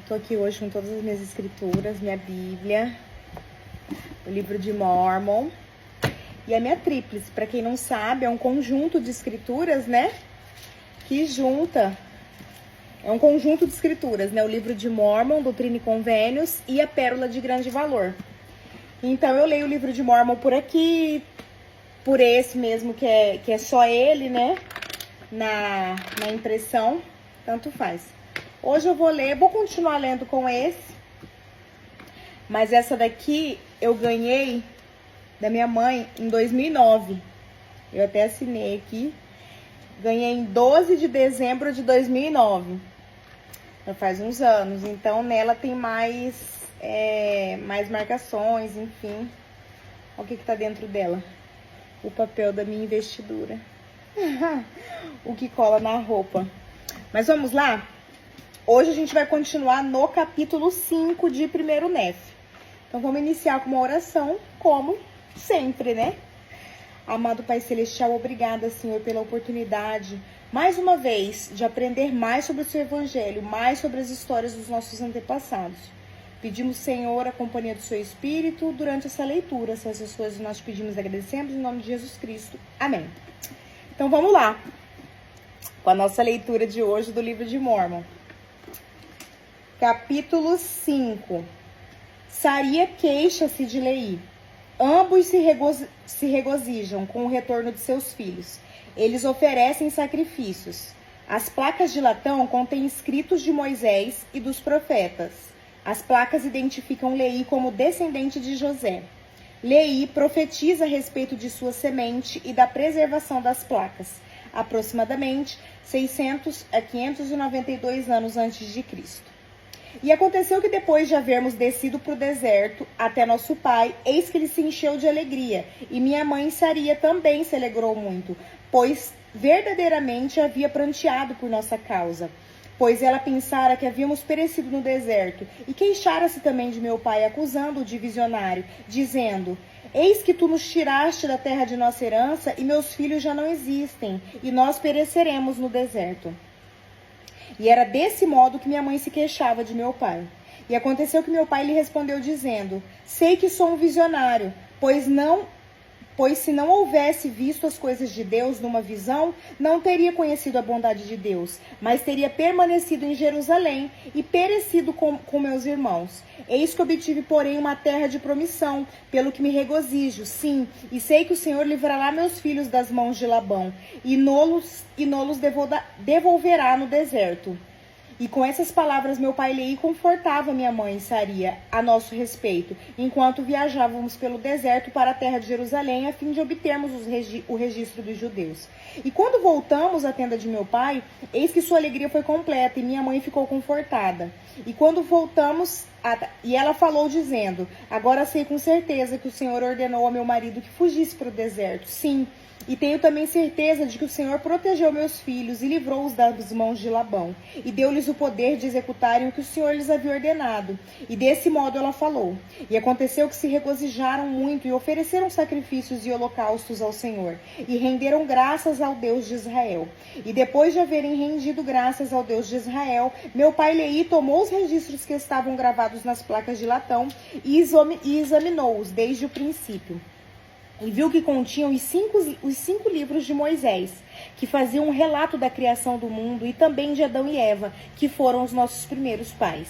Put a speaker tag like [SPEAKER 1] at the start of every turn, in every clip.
[SPEAKER 1] Tô aqui hoje com todas as minhas escrituras, minha Bíblia, o livro de Mórmon e a minha tríplice. Para quem não sabe, é um conjunto de escrituras, né? Que junta, é um conjunto de escrituras, né? O livro de Mórmon, Doutrina e Convênios e a Pérola de Grande Valor. Então eu leio o livro de Mórmon por aqui, por esse mesmo que é só ele, né? Na impressão, tanto faz. Hoje eu vou continuar lendo com esse, mas essa daqui eu ganhei da minha mãe em 2009. Eu até assinei aqui. Ganhei em 12 de dezembro de 2009. Já faz uns anos. Então nela tem mais marcações, enfim. Olha o que tá dentro dela. O papel da minha investidura. O que cola na roupa. Mas vamos lá? Hoje a gente vai continuar no capítulo 5 de 1º Nef. Então vamos iniciar com uma oração, como sempre, né? Amado Pai Celestial, obrigada, Senhor, pela oportunidade, mais uma vez, de aprender mais sobre o Seu Evangelho, mais sobre as histórias dos nossos antepassados. Pedimos, Senhor, a companhia do Seu Espírito durante essa leitura. Essas coisas nós pedimos e agradecemos em nome de Jesus Cristo. Amém. Então vamos lá, com a nossa leitura de hoje do livro de Mórmon. Capítulo 5. Saria queixa-se de Leí. Ambos se regozijam com o retorno de seus filhos. Eles oferecem sacrifícios. As placas de latão contêm escritos de Moisés e dos profetas. As placas identificam Leí como descendente de José. Leí profetiza a respeito de sua semente e da preservação das placas, aproximadamente 600 a 592 anos antes de Cristo. E aconteceu que depois de havermos descido para o deserto até nosso pai, eis que ele se encheu de alegria, e minha mãe Saria também se alegrou muito, pois verdadeiramente havia pranteado por nossa causa, pois ela pensara que havíamos perecido no deserto, e queixara-se também de meu pai, acusando-o de visionário, dizendo: eis que tu nos tiraste da terra de nossa herança, e meus filhos já não existem, e nós pereceremos no deserto. E era desse modo que minha mãe se queixava de meu pai. E aconteceu que meu pai lhe respondeu dizendo: sei que sou um visionário, pois se não houvesse visto as coisas de Deus numa visão, não teria conhecido a bondade de Deus, mas teria permanecido em Jerusalém e perecido com meus irmãos. Eis que obtive, porém, uma terra de promissão, pelo que me regozijo, sim, e sei que o Senhor livrará meus filhos das mãos de Labão, e nolos devolverá no deserto. E com essas palavras meu pai Leí confortava minha mãe Saria a nosso respeito, enquanto viajávamos pelo deserto para a terra de Jerusalém, a fim de obtermos o registro dos judeus. E quando voltamos à tenda de meu pai, eis que sua alegria foi completa e minha mãe ficou confortada. E quando voltamos, e ela falou dizendo: agora sei com certeza que o Senhor ordenou ao meu marido que fugisse para o deserto. Sim, e tenho também certeza de que o Senhor protegeu meus filhos e livrou-os das mãos de Labão, e deu-lhes o poder de executarem o que o Senhor lhes havia ordenado. E desse modo ela falou. E aconteceu que se regozijaram muito e ofereceram sacrifícios e holocaustos ao Senhor, e renderam graças ao Deus de Israel. E depois de haverem rendido graças ao Deus de Israel, meu pai Leí tomou os registros que estavam gravados nas placas de latão e examinou-os desde o princípio. E viu que continham os cinco livros de Moisés, que faziam um relato da criação do mundo, e também de Adão e Eva, que foram os nossos primeiros pais.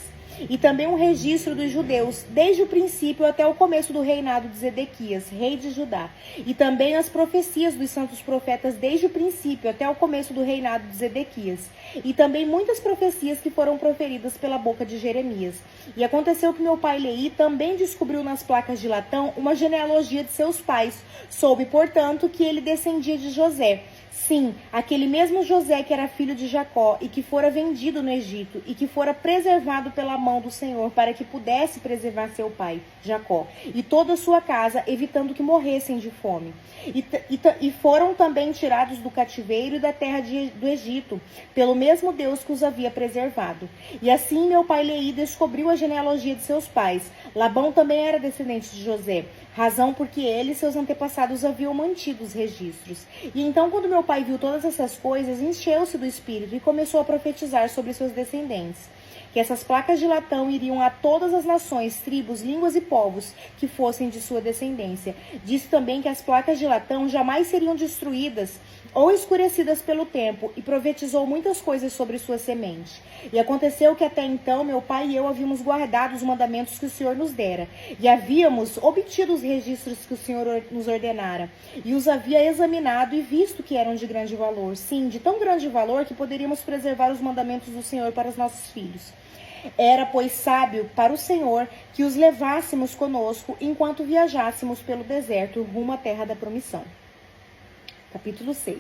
[SPEAKER 1] E também um registro dos judeus, desde o princípio até o começo do reinado de Zedequias, rei de Judá. E também as profecias dos santos profetas, desde o princípio até o começo do reinado de Zedequias. E também muitas profecias que foram proferidas pela boca de Jeremias. E aconteceu que meu pai Leí também descobriu nas placas de latão uma genealogia de seus pais. Soube, portanto, que ele descendia de José. Sim, aquele mesmo José que era filho de Jacó e que fora vendido no Egito e que fora preservado pela mão do Senhor para que pudesse preservar seu pai, Jacó, e toda a sua casa, evitando que morressem de fome. E foram também tirados do cativeiro e da terra do Egito, pelo mesmo Deus que os havia preservado. E assim meu pai Leí descobriu a genealogia de seus pais. Labão também era descendente de José, razão porque ele e seus antepassados haviam mantido os registros. E então, quando meu pai viu todas essas coisas, encheu-se do espírito e começou a profetizar sobre seus descendentes. que essas placas de latão iriam a todas as nações, tribos, línguas e povos que fossem de sua descendência. Disse também que as placas de latão jamais seriam destruídas ou escurecidas pelo tempo, e profetizou muitas coisas sobre sua semente. E aconteceu que até então meu pai e eu havíamos guardado os mandamentos que o Senhor nos dera, e havíamos obtido os registros que o Senhor nos ordenara, e os havia examinado e visto que eram de grande valor, sim, de tão grande valor que poderíamos preservar os mandamentos do Senhor para os nossos filhos. Era, pois, sábio para o Senhor que os levássemos conosco enquanto viajássemos pelo deserto rumo à terra da promissão. Capítulo 6.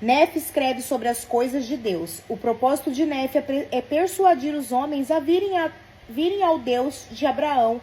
[SPEAKER 1] Nefe escreve sobre as coisas de Deus. O propósito de Nefe é persuadir os homens a virem ao Deus de Abraão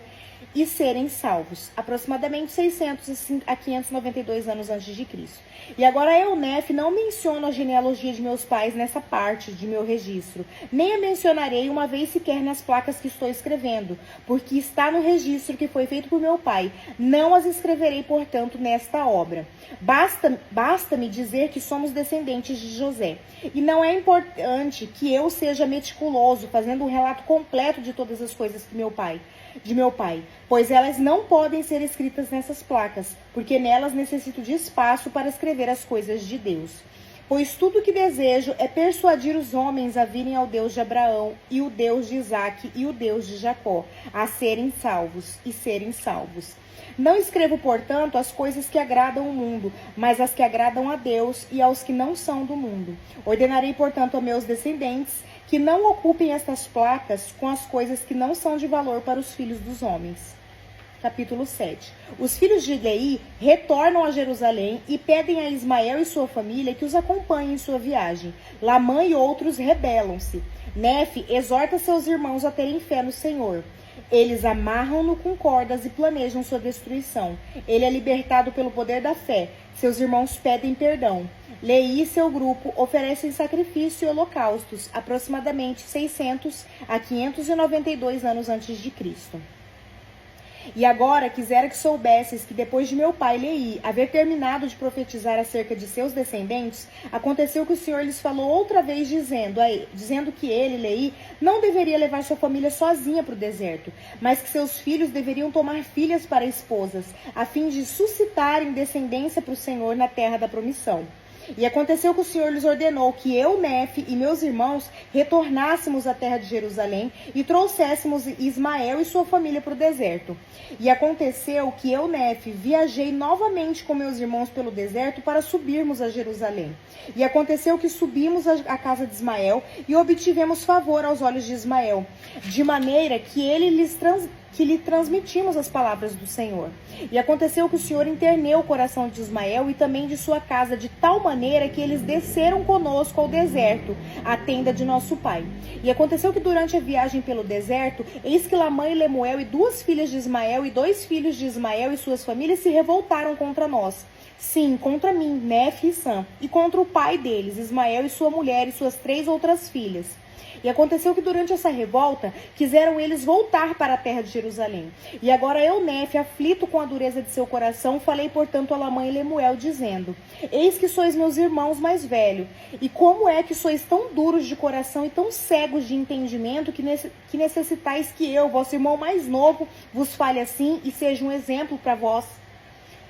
[SPEAKER 1] e serem salvos. Aproximadamente 600 a 592 anos antes de Cristo. E agora eu, Nefe, não menciono a genealogia de meus pais nessa parte de meu registro, nem a mencionarei uma vez sequer nas placas que estou escrevendo, porque está no registro que foi feito por meu pai. Não as escreverei, portanto, nesta obra. Basta-me dizer que somos descendentes de José. E não é importante que eu seja meticuloso, fazendo um relato completo de todas as coisas de meu pai, pois elas não podem ser escritas nessas placas, porque nelas necessito de espaço para escrever as coisas de Deus. Pois tudo o que desejo é persuadir os homens a virem ao Deus de Abraão, e o Deus de Isaque, e o Deus de Jacó, a serem salvos e serem salvos. Não escrevo, portanto, as coisas que agradam o mundo, mas as que agradam a Deus e aos que não são do mundo. Ordenarei, portanto, a meus descendentes que não ocupem estas placas com as coisas que não são de valor para os filhos dos homens. Capítulo 7. Os filhos de Leí retornam a Jerusalém e pedem a Ismael e sua família que os acompanhem em sua viagem. Lamã e outros rebelam-se. Nefe exorta seus irmãos a terem fé no Senhor. Eles amarram-no com cordas e planejam sua destruição. Ele é libertado pelo poder da fé. Seus irmãos pedem perdão. Leí e seu grupo oferecem sacrifício e holocaustos, aproximadamente 600 a 592 anos antes de Cristo. E agora quisera que soubesses que depois de meu pai Leí haver terminado de profetizar acerca de seus descendentes, aconteceu que o Senhor lhes falou outra vez dizendo que ele, Leí, não deveria levar sua família sozinha para o deserto, mas que seus filhos deveriam tomar filhas para esposas, a fim de suscitarem descendência para o Senhor na terra da promissão. E aconteceu que o Senhor lhes ordenou que eu, Nefe, e meus irmãos retornássemos à terra de Jerusalém e trouxéssemos Ismael e sua família para o deserto. E aconteceu que eu, Nefe, viajei novamente com meus irmãos pelo deserto para subirmos a Jerusalém. E aconteceu que subimos à casa de Ismael e obtivemos favor aos olhos de Ismael, de maneira que lhe transmitimos as palavras do Senhor. E aconteceu que o Senhor interneu o coração de Ismael e também de sua casa, de tal maneira que eles desceram conosco ao deserto, à tenda de nosso pai. E aconteceu que durante a viagem pelo deserto, eis que Lamã e Lemuel e 2 filhas de Ismael e 2 filhos de Ismael e suas famílias se revoltaram contra nós. Sim, contra mim, Nefe e Sam, e contra o pai deles, Ismael e sua mulher e suas 3 outras filhas. E aconteceu que durante essa revolta, quiseram eles voltar para a terra de Jerusalém. E agora eu, Nefe, aflito com a dureza de seu coração, falei, portanto, a Lamã e Lemuel, dizendo: eis que sois meus irmãos mais velhos, e como é que sois tão duros de coração e tão cegos de entendimento que necessitais que eu, vosso irmão mais novo, vos fale assim e seja um exemplo para vós?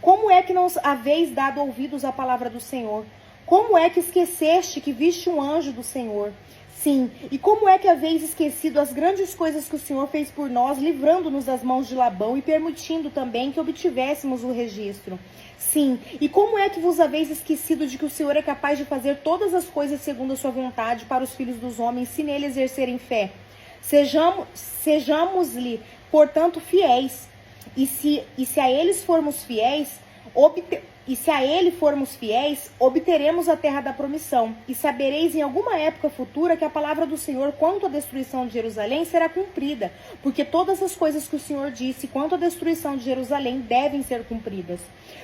[SPEAKER 1] Como é que não haveis dado ouvidos à palavra do Senhor? Como é que esqueceste que viste um anjo do Senhor? Sim, e como é que haveis esquecido as grandes coisas que o Senhor fez por nós, livrando-nos das mãos de Labão e permitindo também que obtivéssemos o registro? Sim, e como é que vos haveis esquecido de que o Senhor é capaz de fazer todas as coisas segundo a sua vontade para os filhos dos homens, se nele exercerem fé? Sejamos-lhe, portanto, fiéis, e se a ele formos fiéis, obteremos a terra da promissão. E sabereis em alguma época futura que a palavra do Senhor quanto à destruição de Jerusalém será cumprida, porque todas as coisas que o Senhor disse quanto à destruição de Jerusalém devem ser cumpridas.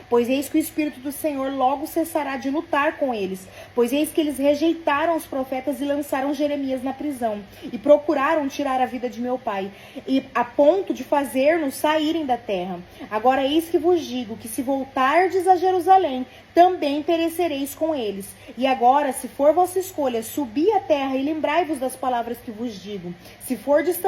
[SPEAKER 1] Pois eis que o Espírito do Senhor logo cessará de lutar com eles. Pois eis que eles rejeitaram os profetas e lançaram Jeremias na prisão. E procuraram tirar a vida de meu pai, e a ponto de fazer-nos saírem da terra. Agora eis que vos digo que se voltardes a Jerusalém, também perecereis com eles. E agora, se for vossa escolha, subi à terra e lembrai-vos das palavras que vos digo. Se fordes,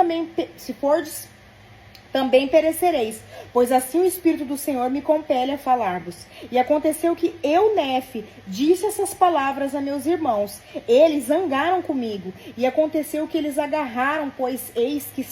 [SPEAKER 1] também perecereis, pois assim o Espírito do Senhor me compele a falar-vos. E aconteceu que eu, Nefe, disse essas palavras a meus irmãos. Eles zangaram comigo. E aconteceu que eles agarraram, pois eis que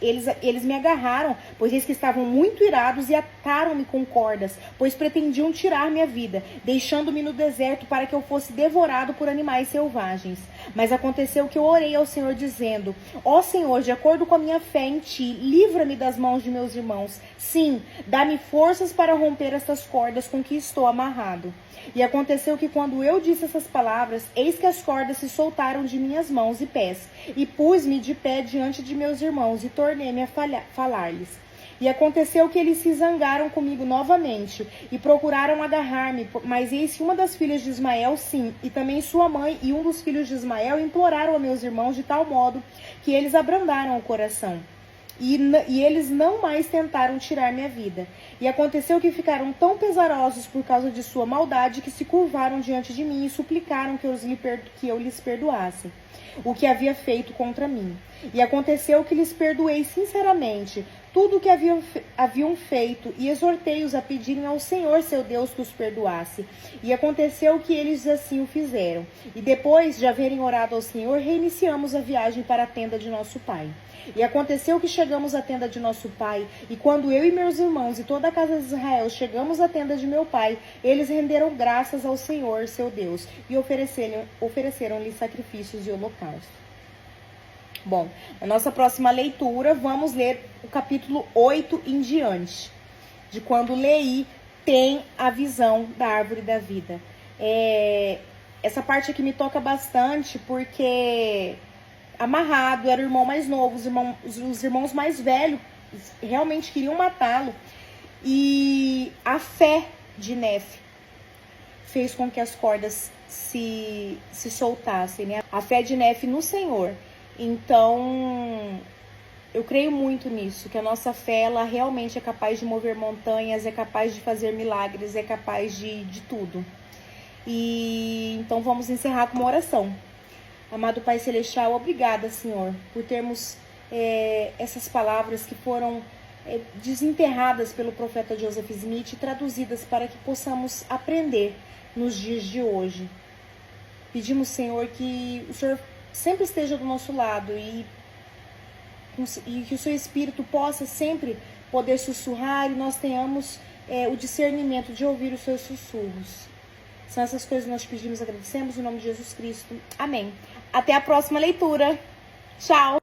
[SPEAKER 1] eles me agarraram, pois eis que estavam muito irados, e ataram-me com cordas, pois pretendiam tirar minha vida, deixando-me no deserto para que eu fosse devorado por animais selvagens. Mas aconteceu que eu orei ao Senhor dizendo: ó Senhor, de acordo com a minha fé em ti, livra-me das mãos de meus irmãos. Sim, dá-me forças para romper estas cordas com que estou amarrado. E aconteceu que quando eu disse essas palavras, eis que as cordas se soltaram de minhas mãos e pés, e pus-me de pé diante de meus irmãos, e tornei-me a falar-lhes. E aconteceu que eles se zangaram comigo novamente, e procuraram agarrar-me, mas eis que uma das filhas de Ismael, sim, e também sua mãe e um dos filhos de Ismael imploraram a meus irmãos de tal modo que eles abrandaram o coração. E eles não mais tentaram tirar minha vida. E aconteceu que ficaram tão pesarosos por causa de sua maldade que se curvaram diante de mim e suplicaram que eu lhes perdoasse o que havia feito contra mim. E aconteceu que lhes perdoei sinceramente tudo o que haviam feito, e exortei-os a pedirem ao Senhor seu Deus que os perdoasse. E aconteceu que eles assim o fizeram. E depois de haverem orado ao Senhor, reiniciamos a viagem para a tenda de nosso pai. E aconteceu que chegamos à tenda de nosso pai, e quando eu e meus irmãos e toda a casa de Israel chegamos à tenda de meu pai, eles renderam graças ao Senhor, seu Deus, e ofereceram-lhe sacrifícios e holocaustos. Bom, na nossa próxima leitura, vamos ler o capítulo 8 em diante, de quando Leí tem a visão da árvore da vida. Essa parte aqui me toca bastante, porque amarrado, era o irmão mais novo, os irmãos mais velhos realmente queriam matá-lo, e a fé de Nefe fez com que as cordas se soltassem, né? A fé de Nefe no Senhor. Então, eu creio muito nisso, que a nossa fé, ela realmente é capaz de mover montanhas, é capaz de fazer milagres, é capaz de tudo. E então vamos encerrar com uma oração. Amado Pai Celestial, obrigada, Senhor, por termos essas palavras que foram desenterradas pelo profeta Joseph Smith e traduzidas para que possamos aprender nos dias de hoje. Pedimos, Senhor, que o Senhor sempre esteja do nosso lado e que o seu Espírito possa sempre poder sussurrar e nós tenhamos o discernimento de ouvir os seus sussurros. São essas coisas que nós pedimos e agradecemos em nome de Jesus Cristo. Amém. Até a próxima leitura. Tchau!